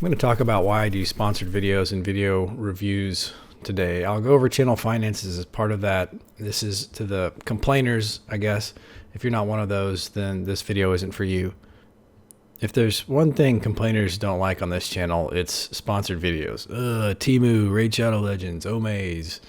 I'm going to talk about why I do sponsored videos and video reviews today. I'll go over channel finances as part of that. This is to the complainers, I guess. If you're not one of those, then this video isn't for you. If there's one thing complainers don't like on this channel, it's sponsored videos. Temu, Raid Shadow Legends, Omaze,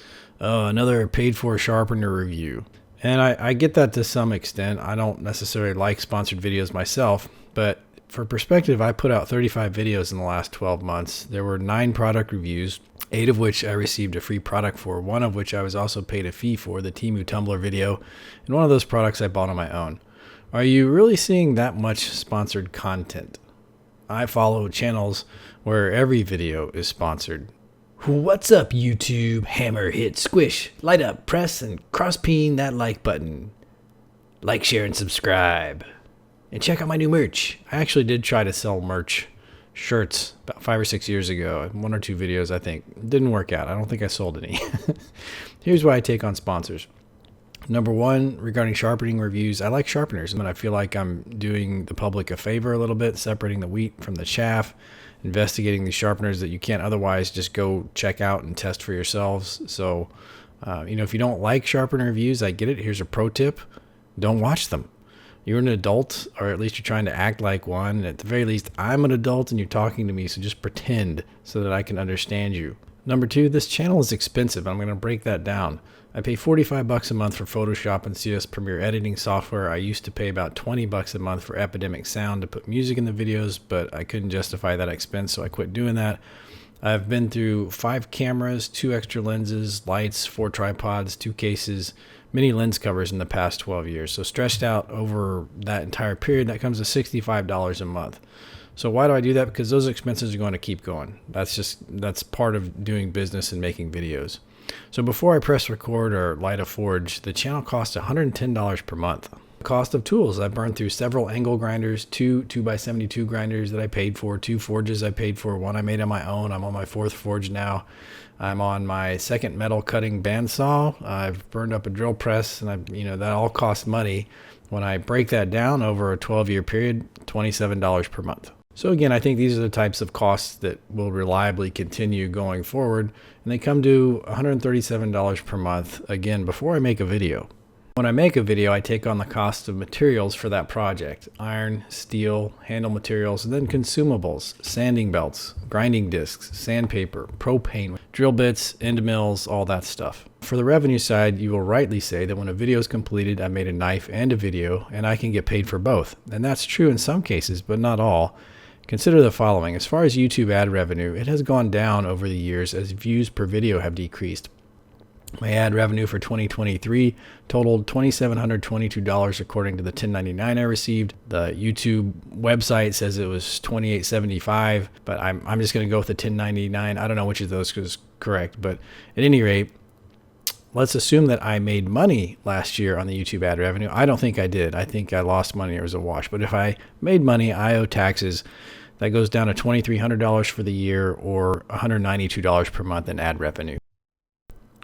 another paid for sharpener review. And I get that to some extent. I don't necessarily like sponsored videos myself, but for perspective, I put out 35 videos in the last 12 months. There were 9 product reviews, 8 of which I received a free product for, 1 of which I was also paid a fee for, the Temu Tumbler video, and one of those products I bought on my own. Are you really seeing that much sponsored content? I follow channels where every video is sponsored. What's up, YouTube? Hammer, hit, squish, light up, press, and cross-peen that like button. Like, share, and subscribe. And check out my new merch. I actually did try to sell merch, shirts, about 5 or 6 years ago. 1 or 2 videos, I think. Didn't work out. I don't think I sold any. Here's why I take on sponsors. Number 1, regarding sharpening reviews, I like sharpeners. I feel like I'm doing the public a favor a little bit, separating the wheat from the chaff, investigating these sharpeners that you can't otherwise just go check out and test for yourselves. So, if you don't like sharpener reviews, I get it. Here's a pro tip. Don't watch them. You're an adult, or at least you're trying to act like one. And at the very least, I'm an adult and you're talking to me, so just pretend so that I can understand you. Number 2, this channel is expensive. I'm going to break that down. I pay $45 a month for Photoshop and CS Premiere editing software. I used to pay about $20 a month for Epidemic Sound to put music in the videos, but I couldn't justify that expense, so I quit doing that. I've been through 5 cameras, 2 extra lenses, lights, 4 tripods, 2 cases, many lens covers in the past 12 years. So stretched out over that entire period, that comes to $65 a month. So why do I do that? Because those expenses are going to keep going. That's part of doing business and making videos. So before I press record or light a forge, the channel costs $110 per month. Cost of tools. I burned through several angle grinders, 2 2x72 grinders that I paid for, 2 forges I paid for, 1 I made on my own. I'm on my 4th forge now. I'm on my 2nd metal cutting bandsaw. I've burned up a drill press, and that all costs money. When I break that down over a 12-year period, $27 per month. So again, I think these are the types of costs that will reliably continue going forward, and they come to $137 per month, again, before I make a video. When I make a video, I take on the cost of materials for that project: iron, steel, handle materials, and then consumables, sanding belts, grinding discs, sandpaper, propane, drill bits, end mills, all that stuff. For the revenue side, you will rightly say that when a video is completed, I made a knife and a video, and I can get paid for both. And that's true in some cases, but not all. Consider the following. As far as YouTube ad revenue, it has gone down over the years as views per video have decreased. My ad revenue for 2023 totaled $2,722 according to the 1099 I received. The YouTube website says it was $2,875, but I'm just going to go with the 1099. I don't know which of those is correct, but at any rate, let's assume that I made money last year on the YouTube ad revenue. I don't think I did. I think I lost money. It was a wash. But if I made money, I owe taxes. That goes down to $2,300 for the year, or $192 per month in ad revenue.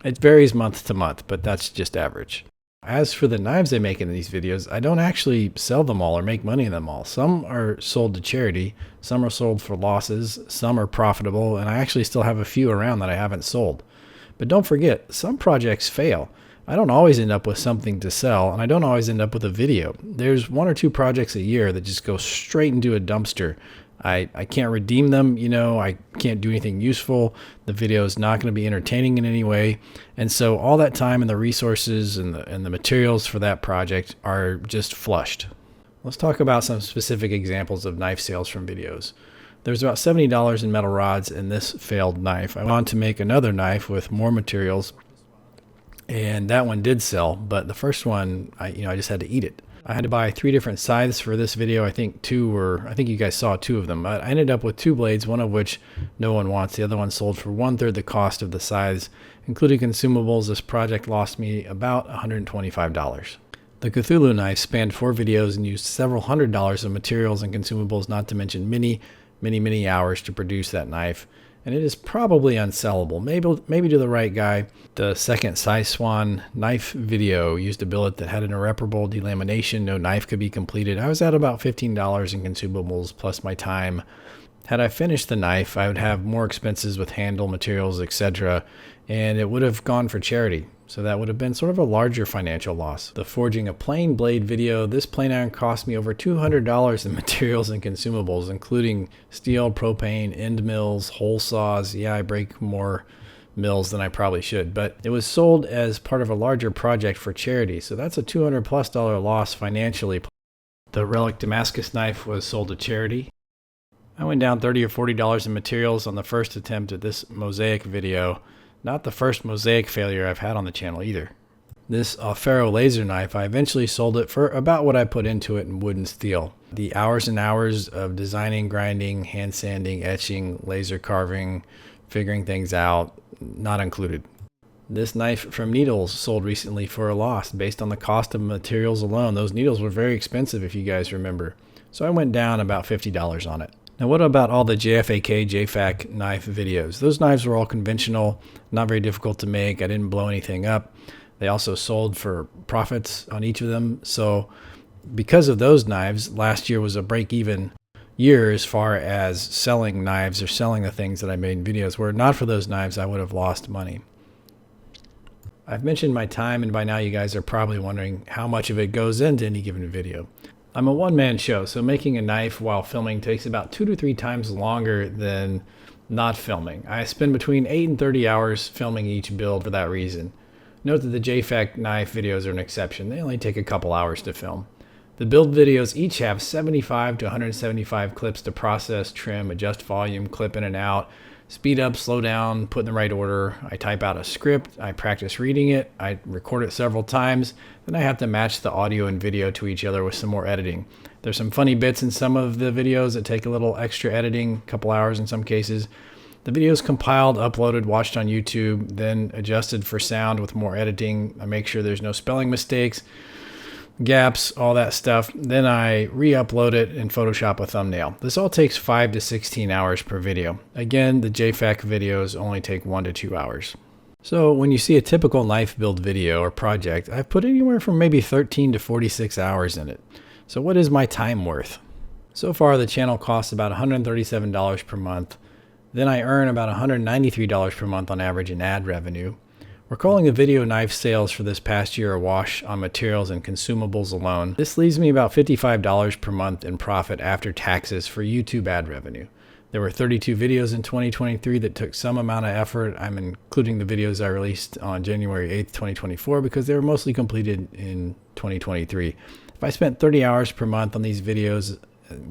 It varies month to month, but that's just average. As for the knives I make in these videos, I don't actually sell them all or make money in them all. Some are sold to charity, some are sold for losses, some are profitable, and I actually still have a few around that I haven't sold. But don't forget, some projects fail. I don't always end up with something to sell, and I don't always end up with a video. There's 1 or 2 projects a year that just go straight into a dumpster. I can't redeem them, I can't do anything useful. The video is not going to be entertaining in any way. And so all that time and the resources and the materials for that project are just flushed. Let's talk about some specific examples of knife sales from videos. There's about $70 in metal rods in this failed knife. I went on to make another knife with more materials, and that one did sell, but the first one, I just had to eat it. I had to buy 3 different scythes for this video. I think you guys saw 2 of them. I ended up with 2 blades, one of which no one wants. The other one sold for 1/3 the cost of the scythes. Including consumables, this project lost me about $125. The Cthulhu knife spanned 4 videos and used several $100s of materials and consumables, not to mention many hours to produce that knife. And it is probably unsellable. Maybe to the right guy. The second Sai Swan knife video used a billet that had an irreparable delamination. No knife could be completed. I was at about $15 in consumables plus my time. Had I finished the knife, I would have more expenses with handle, materials, etc., and it would have gone for charity. So that would have been sort of a larger financial loss. The forging a plain blade video, this plane iron cost me over $200 in materials and consumables, including steel, propane, end mills, hole saws. Yeah, I break more mills than I probably should, but it was sold as part of a larger project for charity. So that's a $200+ loss financially. The relic Damascus knife was sold to charity. I went down $30 or $40 in materials on the first attempt at this mosaic video. Not the first mosaic failure I've had on the channel either. This Ferro laser knife, I eventually sold it for about what I put into it in wood and steel. The hours and hours of designing, grinding, hand sanding, etching, laser carving, figuring things out, not included. This knife from Needles sold recently for a loss based on the cost of materials alone. Those needles were very expensive if you guys remember. So I went down about $50 on it. Now what about all the JFAK, JFAK knife videos? Those knives were all conventional, not very difficult to make. I didn't blow anything up. They also sold for profits on each of them. So because of those knives, last year was a break-even year as far as selling knives or selling the things that I made in videos. Were it not for those knives, I would have lost money. I've mentioned my time, and by now you guys are probably wondering how much of it goes into any given video. I'm a one-man show, so making a knife while filming takes about 2 to 3 times longer than not filming. I spend between 8 and 30 hours filming each build for that reason. Note that the JFAK knife videos are an exception. They only take a couple hours to film. The build videos each have 75 to 175 clips to process, trim, adjust volume, clip in and out, speed up, slow down, put in the right order. I type out a script, I practice reading it, I record it several times, then I have to match the audio and video to each other with some more editing. There's some funny bits in some of the videos that take a little extra editing, a couple hours in some cases. The video is compiled, uploaded, watched on YouTube, then adjusted for sound with more editing. I make sure there's no spelling mistakes, gaps, all that stuff. Then I re-upload it and Photoshop a thumbnail. This all takes 5 to 16 hours per video. Again, the JFAK videos only take 1 to 2 hours. So when you see a typical knife build video or project, I've put anywhere from maybe 13 to 46 hours in it. So what is my time worth? So far the channel costs about $137 per month. Then I earn about $193 per month on average in ad revenue. We're calling the video knife sales for this past year a wash on materials and consumables alone. This leaves me about $55 per month in profit after taxes for YouTube ad revenue. There were 32 videos in 2023 that took some amount of effort. I'm including the videos I released on January 8th, 2024 because they were mostly completed in 2023. If I spent 30 hours per month on these videos,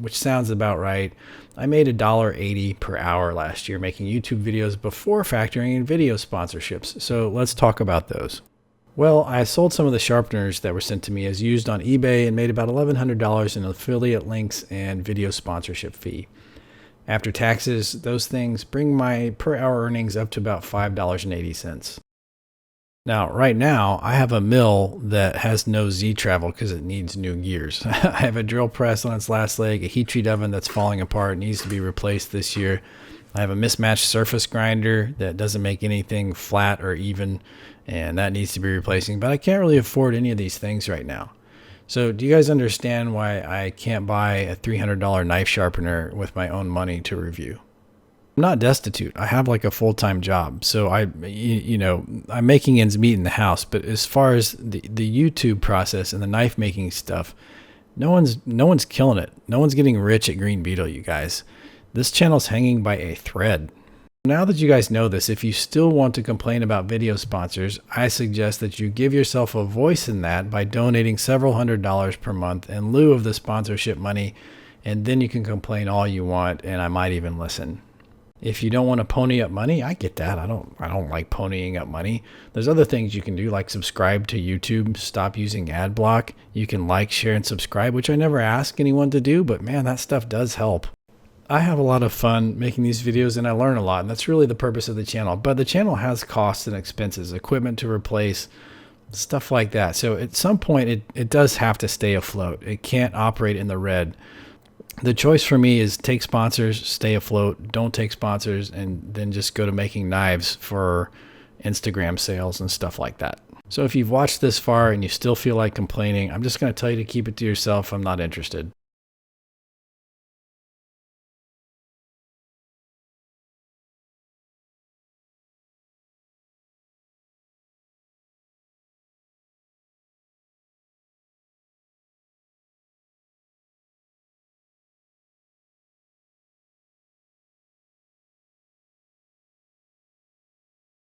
which sounds about right, I made $1.80 per hour last year making YouTube videos before factoring in video sponsorships. So let's talk about those. Well, I sold some of the sharpeners that were sent to me as used on eBay and made about $1,100 in affiliate links and video sponsorship fee. After taxes, those things bring my per hour earnings up to about $5.80. Now, right now, I have a mill that has no Z travel because it needs new gears. I have a drill press on its last leg, a heat treat oven that's falling apart, needs to be replaced this year. I have a mismatched surface grinder that doesn't make anything flat or even, and that needs to be replacing. But I can't really afford any of these things right now. So do you guys understand why I can't buy a $300 knife sharpener with my own money to review? I'm not destitute. I have like a full-time job. So I'm making ends meet in the house. But as far as the YouTube process and the knife making stuff, no one's killing it. No one's getting rich at Green Beetle, you guys. This channel's hanging by a thread. Now that you guys know this, if you still want to complain about video sponsors, I suggest that you give yourself a voice in that by donating several $100s per month in lieu of the sponsorship money, and then you can complain all you want, and I might even listen. If you don't want to pony up money, I get that. I don't like ponying up money. There's other things you can do, like subscribe to YouTube, stop using ad block. You can like, share, and subscribe, which I never ask anyone to do, but man, that stuff does help. I have a lot of fun making these videos and I learn a lot, and that's really the purpose of the channel. But the channel has costs and expenses, equipment to replace, stuff like that. So at some point, it does have to stay afloat. It can't operate in the red. The choice for me is take sponsors, stay afloat, don't take sponsors, and then just go to making knives for Instagram sales and stuff like that. So if you've watched this far and you still feel like complaining, I'm just going to tell you to keep it to yourself. I'm not interested.